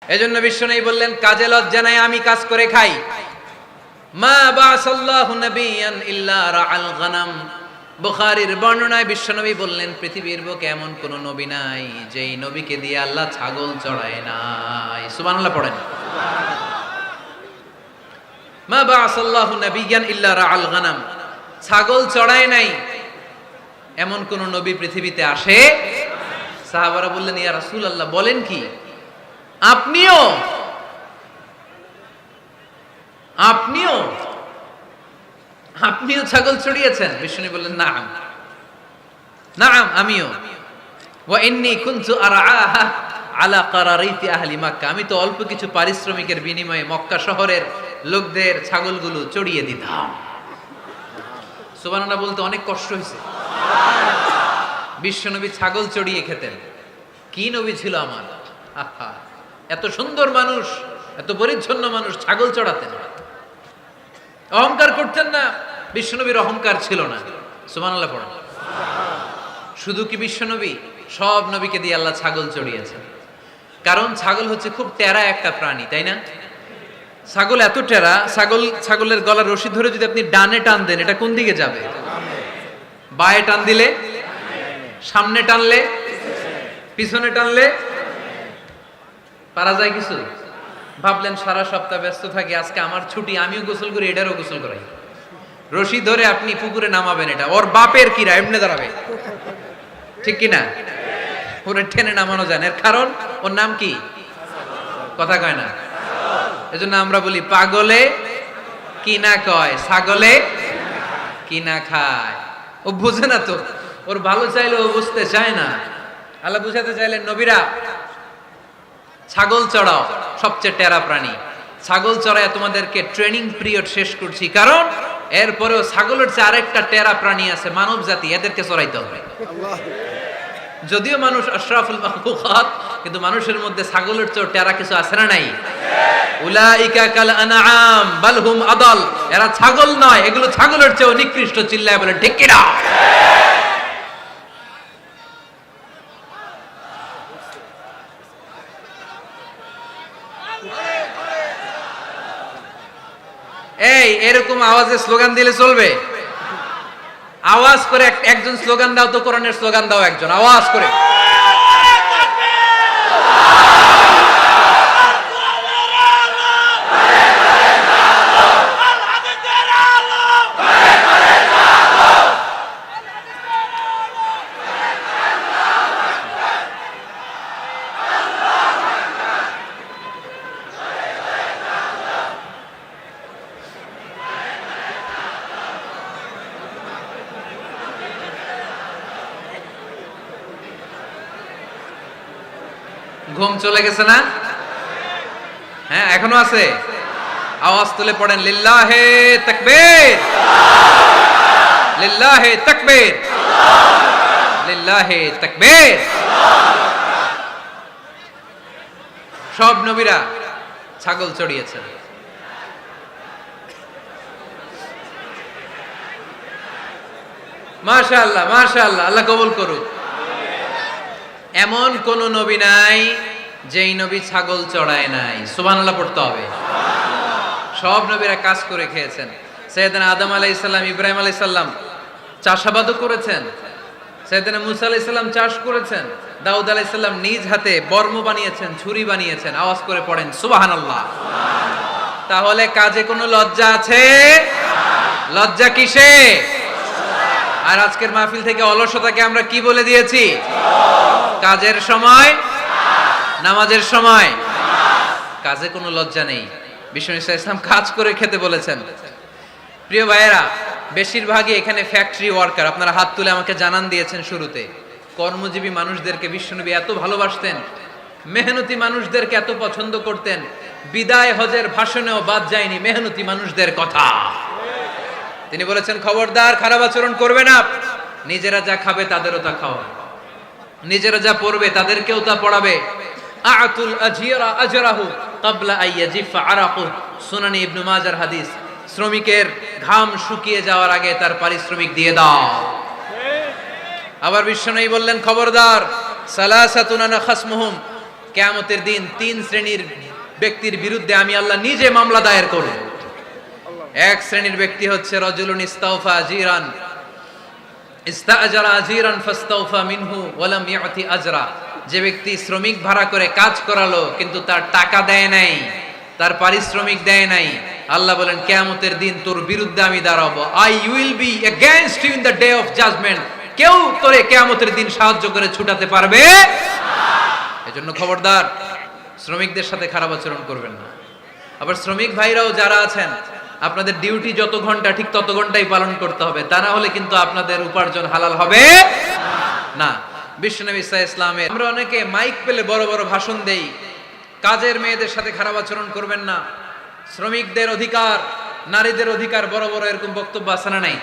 এজন্য বিশ্বনবী বললেন কাজে লজ্জা নাই, আমি কাজ করে খাই। মা বাসাল্লাহু নাবিয়ান ইল্লা রাআল গানাম। বুখারীর বর্ণনায় বিশ্বনবী বললেন পৃথিবীর বুকে এমন কোন নবী নাই যেই নবীকে দিয়ে আল্লাহ ছাগল চড়ায় নাই। সুবহানাল্লাহ পড়েন। মা বাসাল্লাহু নাবিয়ান ইল্লা রাআল গানাম, ছাগল চড়ায় নাই এমন কোন নবী পৃথিবীতে আসে। সাহাবারা বললেন ইয়া রাসূলুল্লাহ বলেন কি, আপনিও আপনিও আপনিও ছাগল চড়িয়েছেন? বিষ্ণু বললেন নাম নাম, আমিও। ওয়া ইন্নী কুনতু আরআহা আলা কারারিতি আহলি মক্কা, আমি তো অল্প কিছু পারিশ্রমিকের বিনিময়ে মক্কা শহরের লোকদের ছাগলগুলো চড়িয়ে দিতাম। সুবহানাল্লাহ বলতে অনেক কষ্ট হয়েছে। বিশ্বনবী ছাগল চড়িয়ে খেতেন। কি নবী ছিল আমার! আহা, এত সুন্দর মানুষ, এত পরিচ্ছন্ন মানুষ, ছাগল চড়াতেন। অহংকার করতেন না, বিশ্বনবীর অহংকার ছিল না। সুবহানাল্লাহ পড়েন। শুধু কি বিশ্বনবী, সব নবীকে দিয়ে আল্লাহ ছাগল চড়িয়েছেন। কারণ ছাগল হচ্ছে খুব টেরা একটা প্রাণী, তাই না? ছাগল এত টেরা, ছাগলের গলার রশি ধরে যদি আপনি ডানে টান দেন, এটা কোন দিকে যাবে? বায়ে টান দিলে, সামনে টানলে, পিছনে টানলে পারা যায় কিছু? ভাবলেন সারা সপ্তাহ ব্যস্ত থাকি, আজকে আমার ছুটি, আমিও গোসল করি, এটারও গোসল করাই। রশি ধরে আপনি পুকুরে নামাবেন, এটা ওর বাপের কিরা এমনি দাঁড়াবে, ঠিক কিনা? ওরে টেনে নামানো যায় না। এর কারণ ওর নাম কি? কথা কয় না। এজন্য আমরা বলি পাগলে কি না কয়, ছাগলে কি না খায়। ও বুঝে না তো, ওর ভালো চাইলে ও বুঝতে চায় না। আল্লাহ বুঝাতে চাইলেন নবীরা ছাগল চড়াও, সবচেয়ে টেরা প্রাণী। ছাগল চড়ায় তোমাদেরকে ট্রেনিং পিরিয়ড শেষ করছি, কারণ এরপরেও ছাগলের চেয়ে আরেকটা টেরা প্রাণী আছে মানব জাতি, এদেরকে চড়াইতে হবে। যদিও মানুষ আশরাফুল মাখলুকাত, কিন্তু মানুষের মধ্যে ছাগলের চেয়ে টেরা কিছু আছে না নাই? উলাইকা কাল আনআম বাল হুম আদাল, এরা ছাগল নয়, এগুলো ছাগলের চেয়েও নিকৃষ্ট। চিল্লায় বলে ঠিক কিনা? এই এরকম আওয়াজে স্লোগান দিলে চলবে? আওয়াজ করে একজন স্লোগান দাও তো, কোরআনের স্লোগান দাও একজন, আওয়াজ করে। ঘুম চলে গেছে না? হ্যাঁ, এখনো আছে। আওয়াজ তুলে পড়েন লিল্লাহে তাকবীর, লিল্লাহে তাকবীর, লিল্লাহে তাকবীর। সব নবীরা ছাগল চড়িয়েছেন। মাশাআল্লাহ, মাশাআল্লাহ, আল্লাহ কবুল করুক। এমন কোন নবী নাই যেই নবী ছাগল চড়ায় নাই। সুবহানাল্লাহ পড়তে হবে। সব নবীরা কাজ করে খেয়েছেন। সাইয়েদনা আদম আলাইহিস সালাম, ইব্রাহিম আলাইহিস সালাম চাষাবাদও করেছেন। সাইয়েদনা মুসা আলাইহিস সালাম চাষ করেছেন। দাউদ আলাইহিস সালাম নিজ হাতে বর্ম বানিয়েছেন, ছুরি বানিয়েছেন। আওয়াজ করে পড়েন সুবহানাল্লাহ। তাহলে কাজে কোনো লজ্জা আছে? লজ্জা কিসে? আর আজকের মাহফিল থেকে অলসতাকে আমরা কি বলে দিয়েছি? কাজের সময়, নামাজের সময় কাজে কোনো লজ্জা নেই। বিশ্বনবী সাল্লাল্লাহু আলাইহি ওয়াসাল্লাম কাজ করে খেতে বলেছেন। প্রিয় ভাইয়েরা, বেশিরভাগই এখানে ফ্যাক্টরি ওয়ার্কার। আপনারা হাত তুলে আমাকে জানান দিয়েছেন শুরুতে। কর্মজীবী মানুষদেরকে বিশ্বনবী এত ভালোবাসতেন, মেহনতি মানুষদেরকে এত পছন্দ করতেন। বিদায় হজের ভাষণেও বাদ যায়নি মেহনতি মানুষদের কথা। তিনি বলেছেন খবরদার খারাপ আচরণ করবে না, নিজেরা যা খাবে তাদেরও তা খাওয়াবে, নিজেরা যা পড়বে তাদেরকেও তা পড়াবে। আতুল আজিরা আজরাহু ক্বাবলা আইয়াজিফা আরাকু, সুনানি ইবনে মাজার হাদিস। শ্রমিকের ঘাম শুকিয়ে যাওয়ার আগে তার পারিশ্রমিক দিয়ে দাও। আবার বিশ্বনবী বললেন খবরদার সালাসাতুন আনা খাসমুহুম, কিয়ামতের দিন তিন শ্রেণীর ব্যক্তির বিরুদ্ধে আমি আল্লাহ নিজে মামলা দায়ের করব। এক শ্রেণীর ব্যক্তি হচ্ছে রাজুলুন ইস্তাওফা আজিরান ইস্তাআজারা আজিরান ফাস্তাওফা মিনহু ওয়া লাম ইয়াতি আজরা। যে ব্যক্তি শ্রমিক ভাড়া করে কাজ করালো কিন্তু তার টাকা দেয় নাই, তার পারিশ্রমিক দেয় নাই, আল্লাহ বলেন কিয়ামতের দিন তোর বিরুদ্ধে আমি দাঁড়াবো। I will be against you in the day of judgement. কেউ তোরে কিয়ামতের দিন সাহায্য করে ছুটাতে পারবে না। এজন্য খবরদার, শ্রমিকদের সাথে খারাপ আচরণ করবেন না। আবার শ্রমিক ভাইরাও যারা আছেন, আপনাদের ডিউটি যত ঘন্টা ঠিক তত ঘন্টাই পালন করতে হবে, তা না হলে কিন্তু আপনাদের উপার্জন হালাল হবে না। বিশ্বনবী সাল্লাল্লাহু আলাইহি ওয়াসাল্লামের আমরা অনেকে মাইক পেলে বড় বড় ভাষণ দেই, কাজের মেয়েদের সাথে খারাপ আচরণ করবেন না, শ্রমিকদের অধিকার, নারীদের অধিকার, বড় বড় এরকম বক্তব্য আছে না নাই?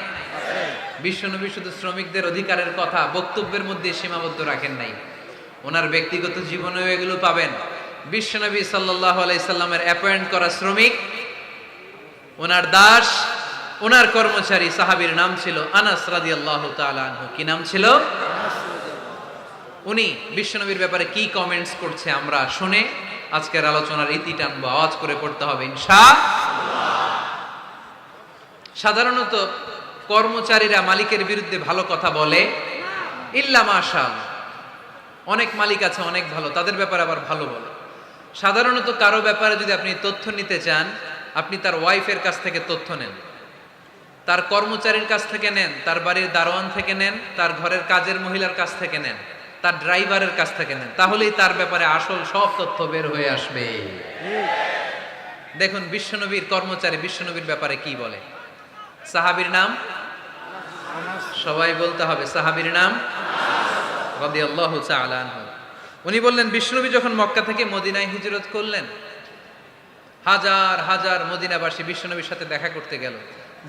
বিশ্বনবী শুধু শ্রমিকদের অধিকারের কথা বক্তব্যের মধ্যে সীমাবদ্ধ রাখেন নাই, ওনার ব্যক্তিগত জীবনেও এগুলো পাবেন। বিশ্বনবী সাল্লাল্লাহু আলাইহি সাল্লামের অ্যাপয়েন্ট করা শ্রমিক, ওনার দাস, ওনার কর্মচারী সাহাবীর নাম ছিল আনাস রাদিয়াল্লাহু তাআলা আনহু। কি নাম ছিল? উনি বিশ্বনবীর ব্যাপারে কি কমেন্টস করছে আমরা শুনে আজকের আলোচনার ইতি টানবো। আওয়াজ করে পড়তে হবে ইনশাআল্লাহ। সাধারণত কর্মচারীরা মালিকের বিরুদ্ধে ভালো কথা বলে ইল্লা মাশাআল্লাহ। অনেক মালিক আছে অনেক ভালো, তাদের ব্যাপারে আবার ভালো বলে। সাধারণত কারো ব্যাপারে যদি আপনি তথ্য নিতে চান, আপনি তার ওয়াইফের কাছ থেকে তথ্য নেন, তার কর্মচারীর কাছ থেকে নেন, তার বাড়ির দারোয়ান থেকে নেন, তার ঘরের কাজের মহিলার কাছ থেকে নেন, তার ড্রাইভারের কাছ থেকে নেন, তাহলেই তার ব্যাপারে আসল সব তথ্য বের হয়ে আসবে। দেখুন বিশ্বনবীর কর্মচারী বিশ্বনবীর ব্যাপারে কি বলে। সাহাবীর নাম সবাই বলতে হবে, সাহাবীর নাম রাদিয়াল্লাহু তাআলা আনহু। উনি বললেন বিশ্বনবী যখন মক্কা থেকে মদিনায় হিজরত করলেন, হাজার হাজার মদিনাবাসী বিশ্বনবীর সাথে দেখা করতে গেল।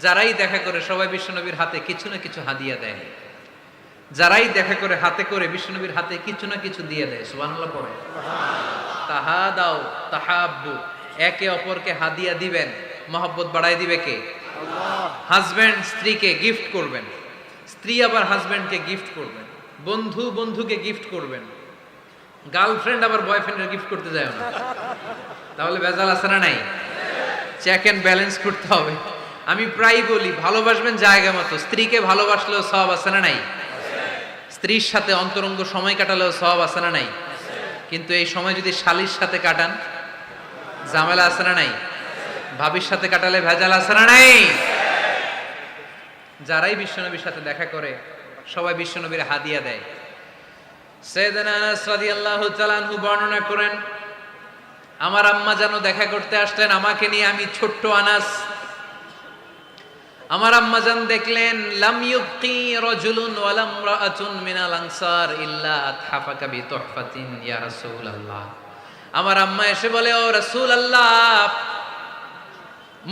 যারাই দেখা করে সবাই বিশ্বনবীর হাতে কিছু না কিছু হাদিয়া দেয়, যারাই দেখা করে হাতে করে বিশ্বনবীর হাতে কিছু না কিছু দিয়ে দেয়। সুবহানাল্লাহ পড়ে। তাহাদাও তাহাব্বু, একে অপরকে হাদিয়া দিবেন, মহব্বত বাড়ায় দিবে কে? আল্লাহ। হাজবেন্ড স্ত্রীকে গিফট করবেন, স্ত্রী আবার হাজবেন্ডকে গিফট করবেন, বন্ধু বন্ধুকে গিফট করবেন, গার্লফ্রেন্ড আবার বয়ফ্রেন্ডের গিফট করতে যায় না, তাহলে ভেজাল আছে না নাই? চেক এন্ড ব্যালেন্স করতে হবে। আমি প্রায় বলি ভালোবাসবেন জায়গা মতো, স্ত্রীকে ভালোবাসলেও সওয়াব আছে না নাই? স্ত্রীর সাথে অন্তরঙ্গ সময় কাটালেও সওয়াব আছে না নাই? কিন্তু এই সময় যদি শালীর সাথে কাটান, ঝামেলা আছে না নাই? ভাবির সাথে কাটালে ভেজাল আছে না নাই? যারাই বিশ্বনবীর সাথে দেখা করে সবাই বিশ্বনবীর হাদিয়া দেয়। সাইয়েদনা আনাস রাদিয়াল্লাহু তাআলা আনহু বর্ণনা করেন, আমার আম্মা যেন দেখা করতে আসলেন আমাকে নিয়ে, আমি ছোট্ট আনাস। আমার আম্মা জান দেখলেন লাম ইউবকি রাজুলুন ওয়ালা ইমরাআতুন মিনাল আনসার ইল্লা আতহাফাকা বিতুহফাতিন ইয়া রাসূলুল্লাহ। আমার আম্মা এসে বলে, ও রাসূলুল্লাহ,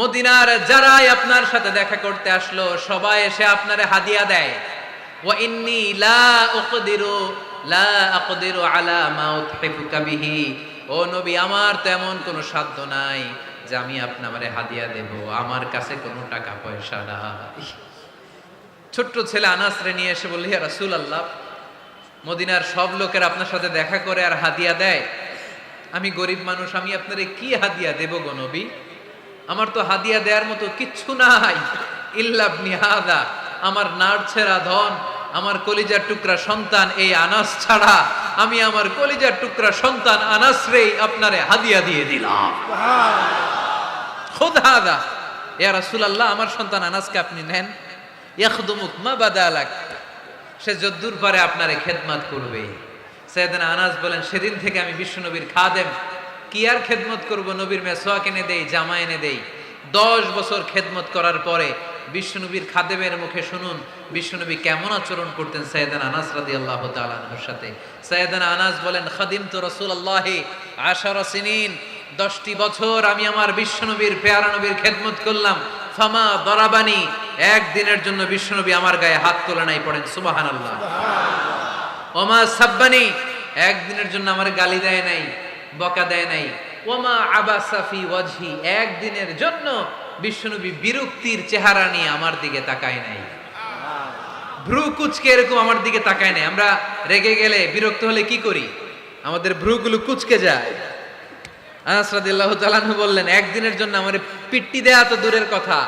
মদিনার যারাই আপনার সাথে দেখা করতে আসলো সবাই এসে আপনারে হাদিয়া দেয়। ওয়া ইন্নী লা আকদিরু আলা মা উতহিফুকা বিহি। ও নবী, আমার তেমন কোনো সাধ্য নাই যে আমি আপনারে হাদিয়া দেব, আমার কাছে কোনো টাকা পয়সা নাই। ছোট্ট ছেলে আনাসরে নিয়ে এসে বলল, ইয়া রাসূলুল্লাহ, মদিনার সব লোকের আপনার সাথে দেখা করে আর হাদিয়া দেয়, আমি গরিব মানুষ, আমি আপনারে কি হাদিয়া দেব গো নবী? আমার তো হাদিয়া দেওয়ার মতো কিচ্ছু নাই। ইল্লা ইবনি হাদা, আমার নাড়ছেরা ধন, আমার কলিজার টুকরা সন্তান এই আনাস ছাড়া আমি আমার কলিজার টুকরা সন্তান আনাসরেই আপনারে হাদিয়া দিয়ে দিলাম। খুদ হাদা ইয়া রাসূলুল্লাহ, আমার সন্তান আনাসকে আপনি নেন। ইয়াখদুমুক মা বাদালাক, সে যদ্দূর পারে আপনারে খেদমত করবে। সাইয়েদনা আনাস বলেন, সেদিন থেকে আমি বিশ্বনবীর খাদেম। কি আর খেদমত করব, নবীর মেসওয়াক এনে দেই, জামা এনে দেই। 10 বছর খেদমত করার পরে বিশ্বনবীর খাদেমের মুখে শুনুন বিশ্বনবী কেমন আচরণ করতেন সাইয়েদনা আনাস রাদিয়াল্লাহু তাআলা আনহুর সাথে। সাইয়েদনা আনাস বলেন, খাদিমতু রাসূলুল্লাহি 10 সিনিন, 10টি বছর আমি আমার বিশ্বনবীর পেয়ারা নবীর খেদমত করলাম। ফামা দরাবানি, একদিনের জন্য বিশ্বনবী আমার গায়ে হাত তোলে নাই। পড়েন সুবহানাল্লাহ। ওমা সাব্বানি, একদিনের জন্য আমার গালি দেয় নাই, বকা দেয় নাই। ওমা আবাসা ফি ওয়াজহি, একদিনের জন্য বিশ্বনবী বিরক্তির চেহারা নিয়ে আমার দিকে তাকায় নাই, ভ্রু কুচকে এরকম আমার দিকে তাকায় নাই। আমরা রেগে গেলে বিরক্ত হলে কি করি? আমাদের ভ্রুগুলো কুচকে যায়। আনাস রাদিয়াল্লাহু তাআলা আনহু বললেন, একদিনের জন্য আমারে পিট্টি দেয়া তো দূরের কথা,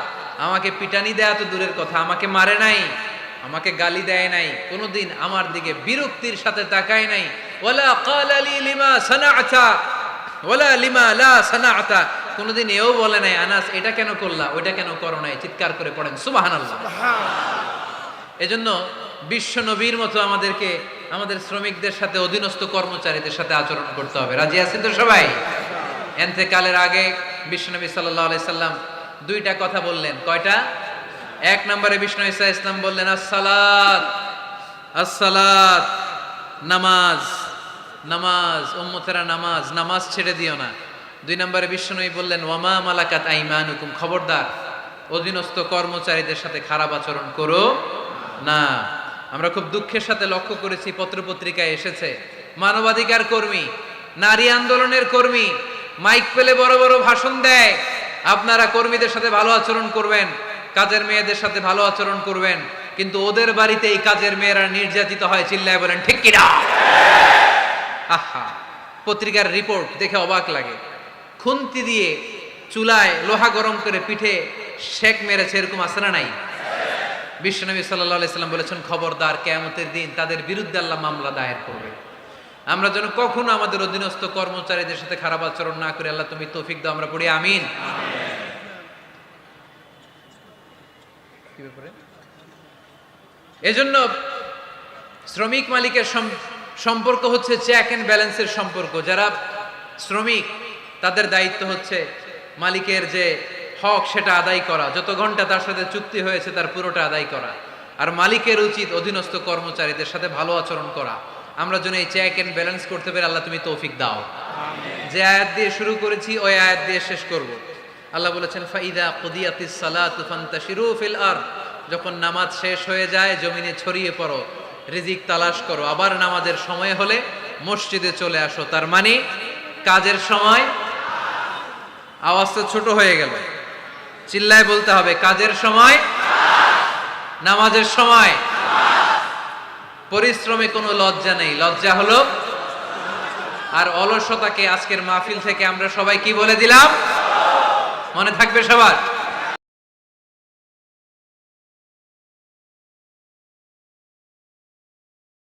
আমাকে পিটানি দেয়া তো দূরের কথা, আমাকে মারে নাই, আমাকে গালি দেয় নাই, কোনোদিন আমার দিকে বিরক্তির সাথে তাকায় নাই। ওয়ালা ক্বালা লি লিমা সানা'তা ওয়ালা লিমা লা সানা'তা, কোনোদিন এও বলে নাই আনাস এটা কেন করলা, ওইটা কেন করো নাই। চিৎকার করে পড়েন সুবহানাল্লাহ। এজন্য বিশ্ব নবীর মতো আমাদেরকে আমাদের শ্রমিকদের সাথে, অধীনস্থ কর্মচারীদের সাথে আচরণ করতে হবে। রাজি আছেন তো সবাই? এন্তেকালের আগে বিশ্বনবী সাল্লাল্লাহু আলাইহি সাল্লাম দুইটা কথা বললেন। কয়টা? এক নম্বরে বিষ্ণু ঈসা ইসলাম বললেন আসসালাত, আসসালাত, নামাজ, নামাজ, উম্মতেরা নামাজ, নামাজ ছেড়ে দিও না। দুই নম্বরে বিশ্বনবী বললেন ওয়ামা মালাকাত আইমানুকুম, খবরদার অধীনস্থ কর্মচারীদের সাথে খারাপ আচরণ করো না। আমরা খুব দুঃখের সাথে লক্ষ্য করেছি, পত্রপত্রিকায় এসেছে মানবাধিকার কর্মী, নারী আন্দোলনের কর্মী মাইক পেলে বড় বড় ভাষণ দেয়, আপনারা কর্মীদের সাথে ভালো আচরণ করবেন, কাজের মেয়েদের সাথে ভালো আচরণ করবেন, কিন্তু ওদের বাড়িতে এই কাজের মেয়েরা নির্যাতিত হয়। চিল্লায় বলেন ঠিক কিনা? আহা, পত্রিকার রিপোর্ট দেখে অবাক লাগে। খুন্তি দিয়ে চুলায় লোহা গরম করে পিঠে শেক মেরেছে, এরকম আছে না নাই? বিশ্বনবী সাল্লাল্লাহু আলাইহি সাল্লাম বলেছেন খবরদার, কিয়ামতের দিন তাদের বিরুদ্ধে আল্লাহ মামলা দায়ের করবে। আমরা যেন কখনো আমাদের অধীনস্থ কর্মচারীদের সাথে খারাপ আচরণ না করে আল্লাহ তুমি তৌফিক দাও, আমরা পড়ি আমিন। এজন্য শ্রমিক মালিকের সম্পর্ক হচ্ছে চেক এন্ড ব্যালেন্সের সম্পর্ক। যারা শ্রমিক তাদের দায়িত্ব হচ্ছে মালিকের যে হক সেটা আদায় করা, যত ঘন্টা তার সাথে চুক্তি হয়েছে তার পুরোটা আদায় করা। আর মালিকের উচিত অধীনস্থ কর্মচারীদের সাথে ভালো আচরণ করা। আমরা যেন এই চেক এন্ড ব্যালেন্স করতে পারি, আল্লাহ তুমি তৌফিক দাও। যে আয়াত দিয়ে শুরু করেছি ওই আয়াত দিয়ে শেষ করব। আল্লাহ বলেছেন ফাইদা কুদিয়াতিস সালাতু ফান্তাশিরু ফিল আরদ, যখন নামাজ শেষ হয়ে যায় জমিনে ছড়িয়ে পড়ো, রিজিক তালাশ করো। আবার নামাজের সময় হলে মসজিদে চলে আসো। তার মানে কাজের সময়, আওয়াজটা ছোট হয়ে গেল, চিল্লায় বলতে হবে কাজের সময়, নামাজের সময়। পরিশ্রমে কোনো লজ্জা নেই, লজ্জা হলো আর অলসতাকে আজকের মাহফিল থেকে আমরা সবাই কি বলে দিলাম? মনে থাকবে সবার?